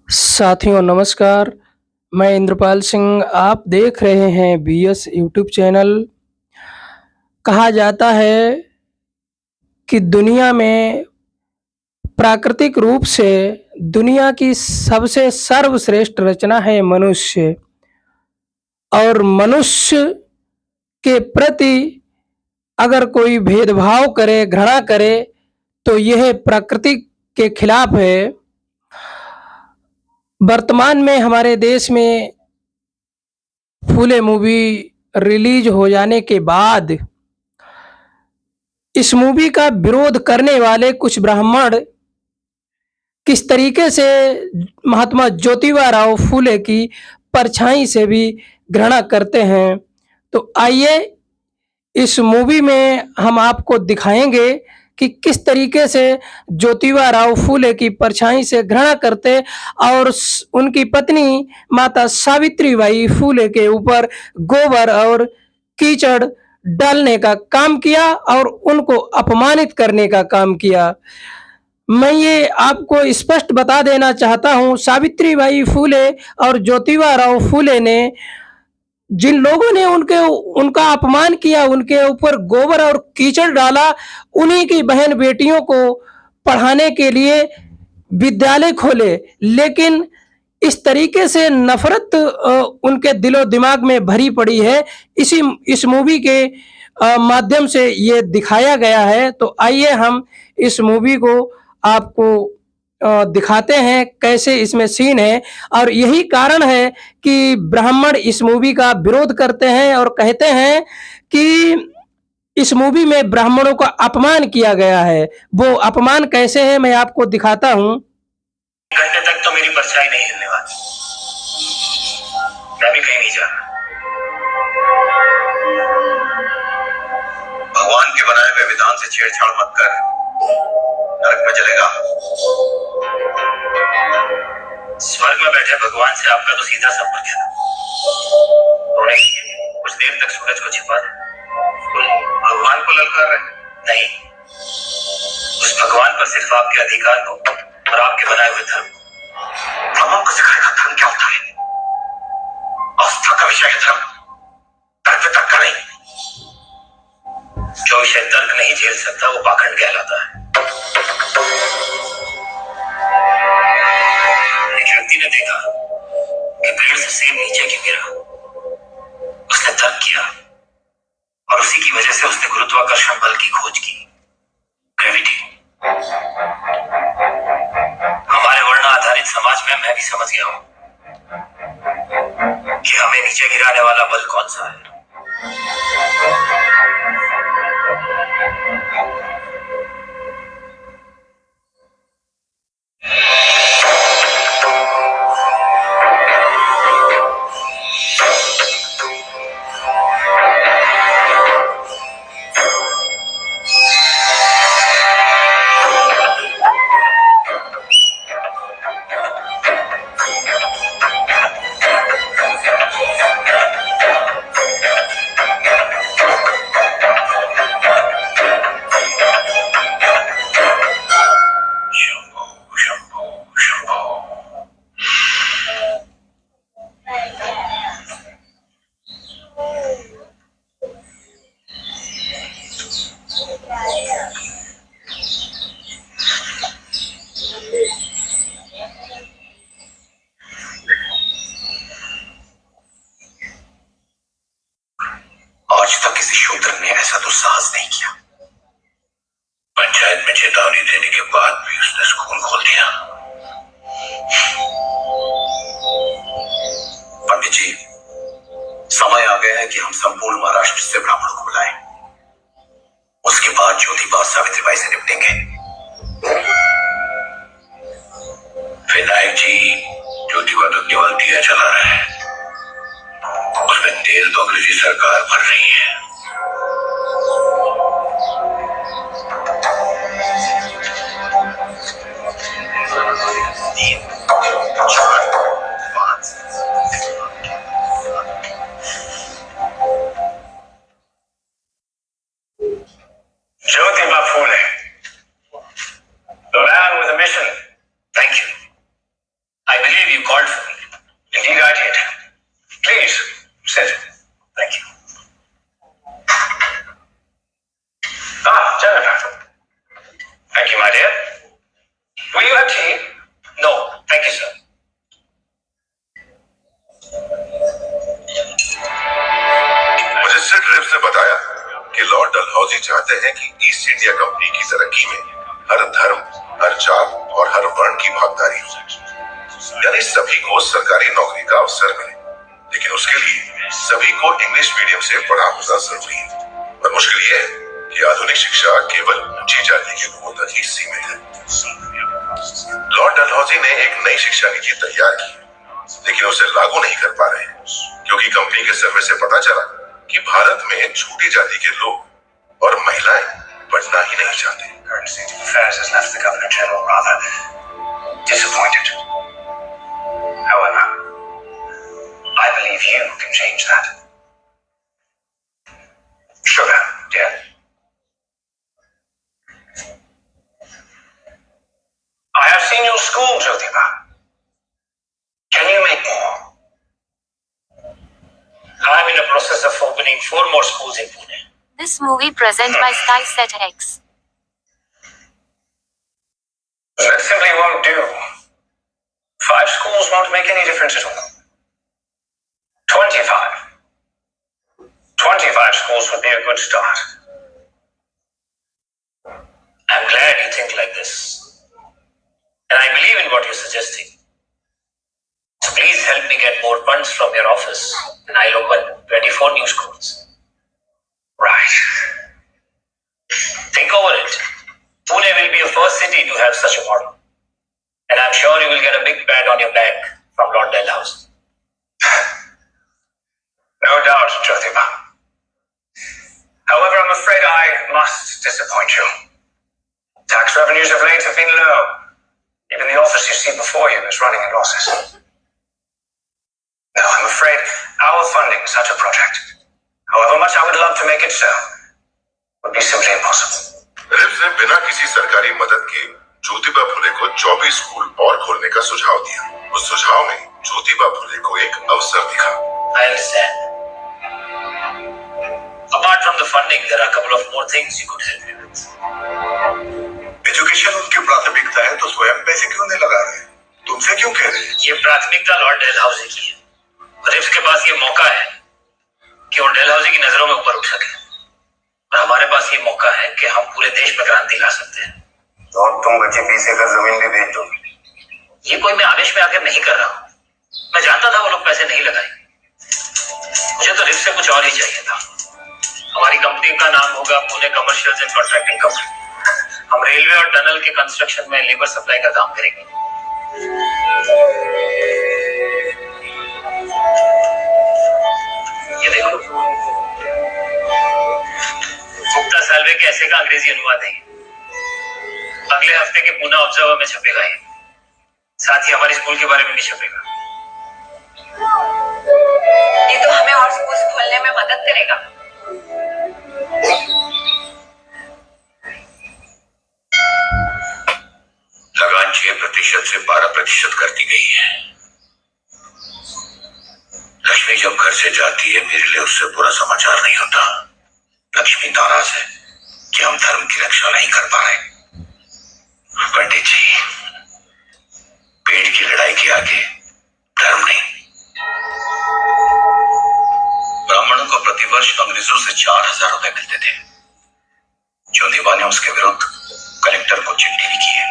साथियों नमस्कार, मैं इंद्रपाल सिंह। आप देख रहे हैं बीएस यूट्यूब चैनल। कहा जाता है कि दुनिया में प्राकृतिक रूप से दुनिया की सबसे सर्वश्रेष्ठ रचना है मनुष्य और मनुष्य के प्रति अगर कोई भेदभाव करे, घृणा करे तो यह प्रकृति के खिलाफ है। वर्तमान में हमारे देश में फूले मूवी रिलीज हो जाने के बाद इस मूवी का विरोध करने वाले कुछ ब्राह्मण किस तरीके से महात्मा ज्योतिबा राव फूले की परछाई से भी घृणा करते हैं। तो आइए इस मूवी में हम आपको दिखाएंगे कि किस तरीके से ज्योतिबा राव फूले की परछाई से घृणा करते और उनकी पत्नी माता सावित्रीबाई फूले के ऊपर गोबर और कीचड़ डालने का काम किया और उनको अपमानित करने का काम किया। मैं ये आपको स्पष्ट बता देना चाहता हूँ, सावित्रीबाई फूले और ज्योतिबा राव फूले ने जिन लोगों ने उनका अपमान किया, उनके ऊपर गोबर और कीचड़ डाला, उन्हीं की बहन बेटियों को पढ़ाने के लिए विद्यालय खोले। लेकिन इस तरीके से नफरत उनके दिलो दिमाग में भरी पड़ी है। इस मूवी के माध्यम से ये दिखाया गया है। तो आइए हम इस मूवी को आपको दिखाते हैं कैसे इसमें सीन है। और यही कारण है कि ब्राह्मण इस मूवी का विरोध करते हैं और कहते हैं कि इस मूवी में ब्राह्मणों का अपमान किया गया है। वो अपमान कैसे है मैं आपको दिखाता हूँ। घंटे तक तो मेरी परछाई नहीं हिलने वाली। मैं भी कहीं नहीं जा रहा। भगवान के बनाए हुए विधान से छेड़छाड़ मत कर, नरक में चलेगा। स्वर्ग में बैठे भगवान से आपका तो सीधा संपर्क है। कुछ देर तक सूरज को छिपा दे। तुम भगवान को ललकार रहे नहीं, उस भगवान पर सिर्फ आपके अधिकार को और आपके बनाए हुए धर्म को। हम आपको सिखाएगा धर्म क्या होता है। आस्था का विषय है धर्म, तर्क तर्क का नहीं। जो विषय तर्क नहीं झेल सकता वो पाखंड कहलाता है। एक व्यक्ति ने देखा कि पेड़ से सेब नीचे क्यों गिरा। उसने तर्क किया और उसी की वजह से उसने गुरुत्वाकर्षण बल की खोज की, ग्रेविटी। हमारे वर्ण आधारित समाज में मैं भी समझ गया हूं कि हमें नीचे गिराने वाला बल कौन सा है। आज तक किसी शूद्र ने ऐसा दुस्साहस नहीं किया। पंचायत में चेतावनी देने के बाद भी उसने स्कूल खोल दिया। पंडित जी, समय आ गया है कि हम संपूर्ण महाराष्ट्र से ब्राह्मणों को बुलाएं। उसके बाद ज्योतिबा और सावित्रीबाई से निपटेंगे। विनायक जी, ज्योतिबा तो केवल दिया चला रहा है, उसमें तेल तो अंग्रेजी सरकार भर रही है। Jyotiba Phule, the man with a mission. Thank you. I believe called for me. Indeed, I did. Please, sit. Thank you. Jennifer. Thank you, my dear. Will you have tea? No, thank you, sir. Magistrate रिव्स ने बताया कि Lord Dalhousie चाहते हैं कि east India company की तरक्की में हर धर्म, हर जात और हर वर्ण की भागीदारी हो, यानी सभी को सरकारी नौकरी का अवसर मिले। लेकिन उसके लिए सभी को इंग्लिश मीडियम से पढ़ा होना जरूरी है। पर मुश्किल यह है कि आधुनिक शिक्षा केवल ऊंची जाति के लोगों तक ही सीमित है। लॉर्ड डलहौजी ने एक नई शिक्षा नीति तैयार की, लेकिन उसे लागू नहीं कर पा रहे हैं क्योंकि कंपनी के सर्वे से पता चला कि भारत में छोटी जाति के लोग और महिलाएं पढ़ना ही नहीं चाहते। Current state of affairs has left the Governor General rather disappointed. However, I believe you can change that. Sugar, dear. I have seen your school, Jyotiba. Can you make more? I'm in the process of opening 4 more schools in Pune. This movie present by Sky Set X. That simply won't do. 5 schools won't make any difference at all. 25. 25 schools would be a good start. I'm glad you think like this. And I believe in what you're suggesting. So please help me get more funds from your office and I'll open 24 new schools. Right. Think over it. Pune will be the first city to have such a model. And I'm sure you will get a big pat on your back from Lord Dalhousie. No doubt, Jyotiba. However, I'm afraid I must disappoint you. Tax revenues of late have been low. Even the office you see before you is running in losses. No, I'm afraid our funding such a project, however much I would love to make it so, would be simply impossible. रिव्स ने बिना किसी सरकारी मदद के ज्योतिबा फुले को 24 school और खोलने का सुझाव दिया। उस सुझाव में ज्योतिबा फुले को एक अवसर दिखा। I understand. Apart from the funding, there are a couple of more things you could help me with. Education उनकी प्राथमिकता है तो स्वयं पैसे क्यों नहीं लगा रहे? तुमसे क्यों कह रहे हैं? ये प्राथमिकता लॉर्ड डेलहाउसी की है। रिव्स के पास ये मौका है कि वो डेलहाउसी की नजरों में ऊपर उठ सके और हमारे पास ये मौका है कि हम पूरे देश में क्रांति ला सकते हैं। तो अब तुम बच्चे 20 एकड़ जमीन भी बेच दो। ये कोई मैं आवेश में आकर नहीं कर रहा हूँ। मैं जानता था वो लोग पैसे नहीं लगाएंगे। मुझे तो रिव्स से कुछ और ही चाहिए था। हमारी कंपनी का नाम होगा Pune commercials and contracting company. हम रेलवे और टनल के कंस्ट्रक्शन में लेबर सप्लाई का काम करेंगे। ये देखो, गुप्ता साल्वे के ऐसे का अंग्रेजी अनुवाद है। अगले हफ्ते के पूना ऑब्जर्वर में छपेगा ये। साथ ही हमारे स्कूल के बारे में भी छपेगा। ये तो हमें और स्कूल खोलने में मदद करेगा। लगान 6% से 12% कर दी गई है। लक्ष्मी जब घर से जाती है मेरे लिए उससे बुरा समाचार नहीं होता। लक्ष्मी नाराज है कि हम धर्म की रक्षा नहीं कर पा रहे। पंडित जी, पेट की लड़ाई के आगे धर्म नहीं। ब्राह्मणों को प्रतिवर्ष अंग्रेजों से 4000 रुपए मिलते थे। ज्योतिबा ने उसके विरुद्ध कलेक्टर को चिट्ठी लिखी है।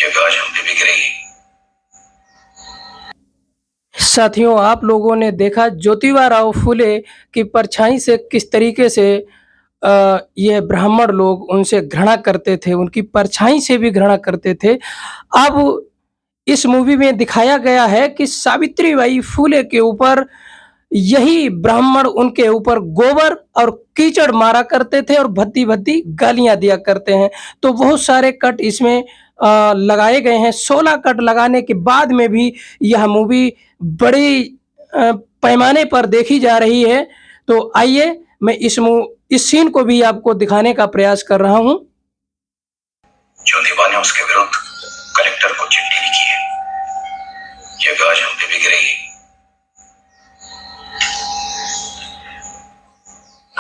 ये गाज हम पे बिक रही। साथियों, आप लोगों ने देखा ज्योतिबा राव फुले की परछाई से किस तरीके से ये ब्राह्मण लोग उनसे घृणा करते थे, उनकी परछाई से भी घृणा करते थे। अब इस मूवी में दिखाया गया है कि सावित्रीबाई फुले के ऊपर यही ब्राह्मण उनके ऊपर गोबर और कीचड़ मारा करते थे और भद्दी-भद्दी गालियाँ दिया करते हैं। तो बहुत सारे कट इसमें लगाए गए हैं। 16 कट लगाने के बाद में भी यह मूवी बड़ी पैमाने पर देखी जा रही है। तो आइए मैं इस सीन को भी आपको दिखाने का प्रयास कर रहा हूँ। ज्योतिबा ने उसके विरुद्ध कलेक्टर को चिट्ठी लिखी है। तो आज हम पे भी गिरेगी।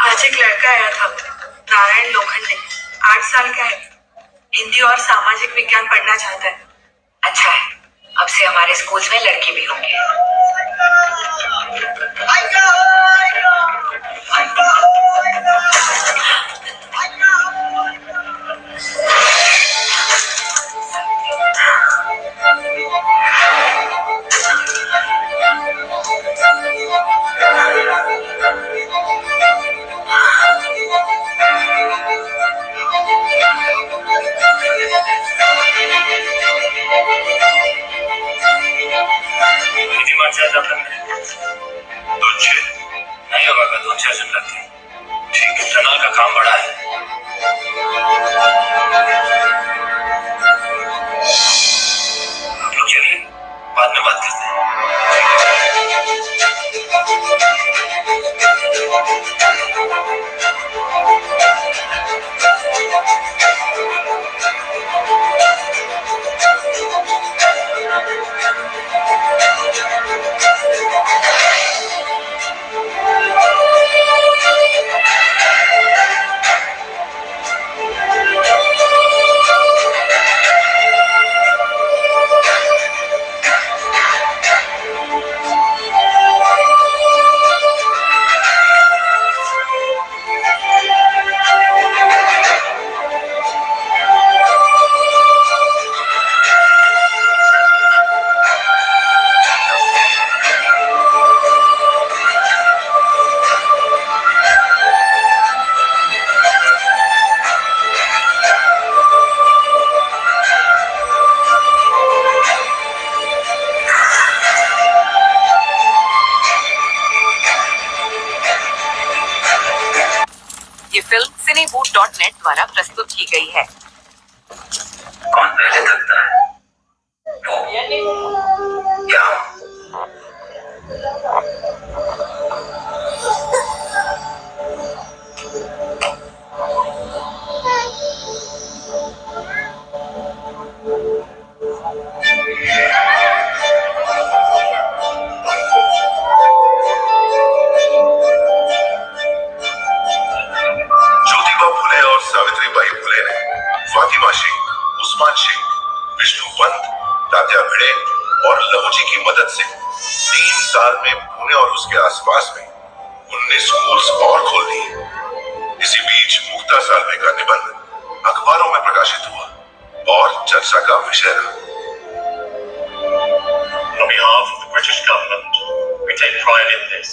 आज एक लड़का आया था, नारायण लोखंडे, 8 साल का है। हिंदी और सामाजिक विज्ञान पढ़ना चाहता है। अच्छा है, अब से हमारे स्कूल में लड़की भी होंगे। हिंदी मान से ज्यादा दो छह नहीं होगा का 2 6 सुन लगती। ठीक है, टनल का काम बड़ा है। आप लोग चलिए, बाद में बात करते हैं। ये फिल्म cinewood.net द्वारा प्रस्तुत की गई है। कौन पहले थकता है? वो या हम? ज्योतिबा फुले और सावित्रीबाई फुले ने फातिमा शेख, उस्मान शेख, विष्णु पंत, तात्या भिड़े और लहूजी की मदद से 3 साल में पुणे और उसके आसपास में 19 स्कूल्स और खोल दिए। इसी बीच मुक्ता सालवे का निबंध अखबारों में प्रकाशित हुआ और चर्चा का विषय रहा। On behalf of the British government, we take pride in this.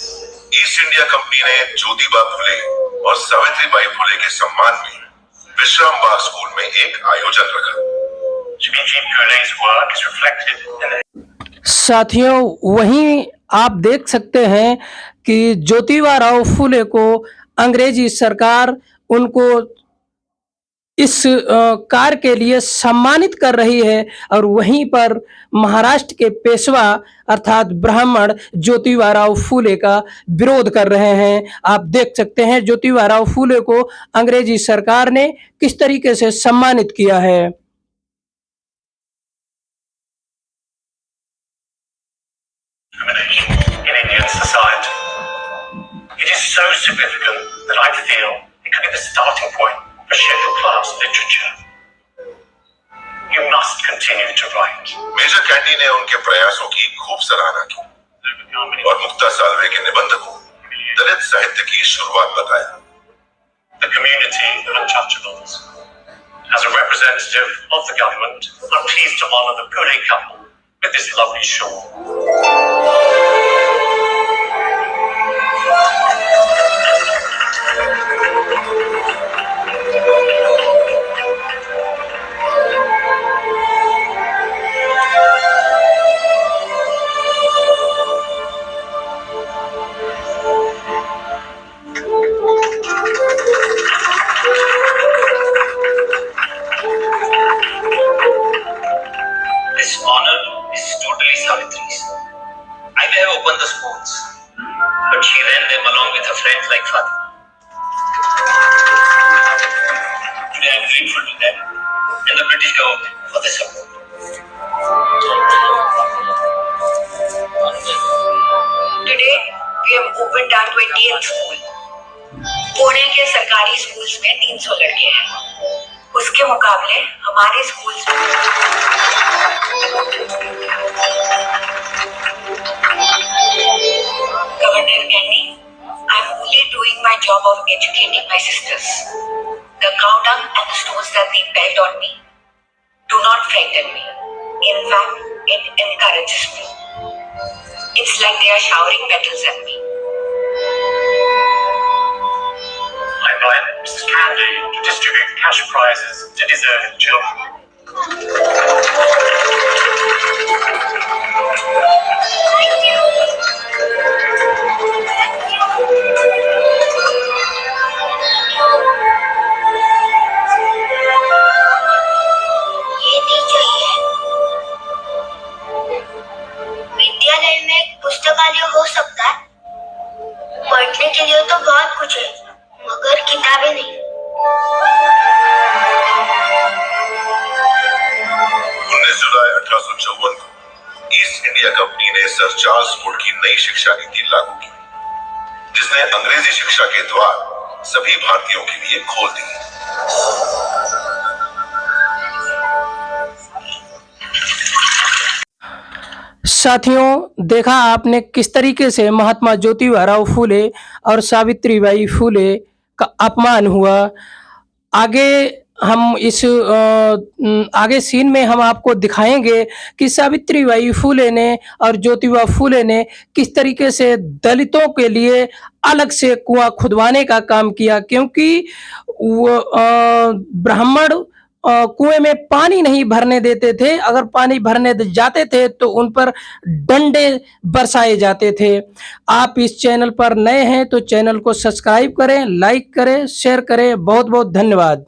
East India company ने ज्योतिबा फुले और सावित्रीबाई फुले के सम्मान में विश्राम बाग स्कूल में एक आयोजन रखा। Jimmy Pule's work is reflected in the साथियों, वहीं आप देख सकते हैं कि ज्योतिबा राव फुले को अंग्रेजी सरकार उनको इस कार्य के लिए सम्मानित कर रही है और वहीं पर महाराष्ट्र के पेशवा अर्थात ब्राह्मण ज्योतिबा राव फुले का विरोध कर रहे हैं। आप देख सकते हैं ज्योतिबा राव फुले को अंग्रेजी सरकार ने किस तरीके से सम्मानित किया है। in Indian society. It is so significant that I feel it could be the starting point for scheduled class literature. You must continue to write. Major Candy ने उनके प्रयासों की खूब सराहना की और मुक्ता सालवे के निबंध को दलित साहित्य की शुरुआत बताया। The community of untouchables. As a representative of the government, I'm pleased to honor the Pule couple with this lovely shawl. This honor is totally Savitri's. I may have opened the schools, but she ran them along with her friends like Fatima. Today I'm grateful to them and the British government for their support. में 300 लड़के हैं। उसके मुकाबले हमारे schools में governor candy, I am only doing my job of educating my sisters. The cow dung and the stones that they pelt on me do not frighten me. In fact, it encourages me. It's like they are showering petals at me. I invite Mrs. Candy to distribute cash prizes to deserving children. ये नहीं चाहिए। विद्यालय में एक पुस्तकालय हो सकता है। पढ़ने के लिए तो बहुत कुछ है, मगर किताबें नहीं। 19 जुलाई 1854 को ईस्ट इंडिया कंपनी ने सर चार्ल्स वुड की नई शिक्षा नीति लागू की, जिसने अंग्रेजी शिक्षा के द्वार सभी भारतीयों के लिए खोल दिए। साथियों, देखा आपने किस तरीके से महात्मा ज्योतिबा फूले और सावित्रीबाई फूले का अपमान हुआ। आगे हम इस आगे सीन में हम आपको दिखाएंगे कि सावित्रीबाई फूले ने और ज्योतिबा फूले ने किस तरीके से दलितों के लिए अलग से कुआं खुदवाने का काम किया, क्योंकि वो ब्राह्मण कुएं में पानी नहीं भरने देते थे। अगर पानी भरने जाते थे तो उन पर डंडे बरसाए जाते थे। आप इस चैनल पर नए हैं तो चैनल को सब्सक्राइब करें, लाइक करें, शेयर करें। बहुत बहुत धन्यवाद।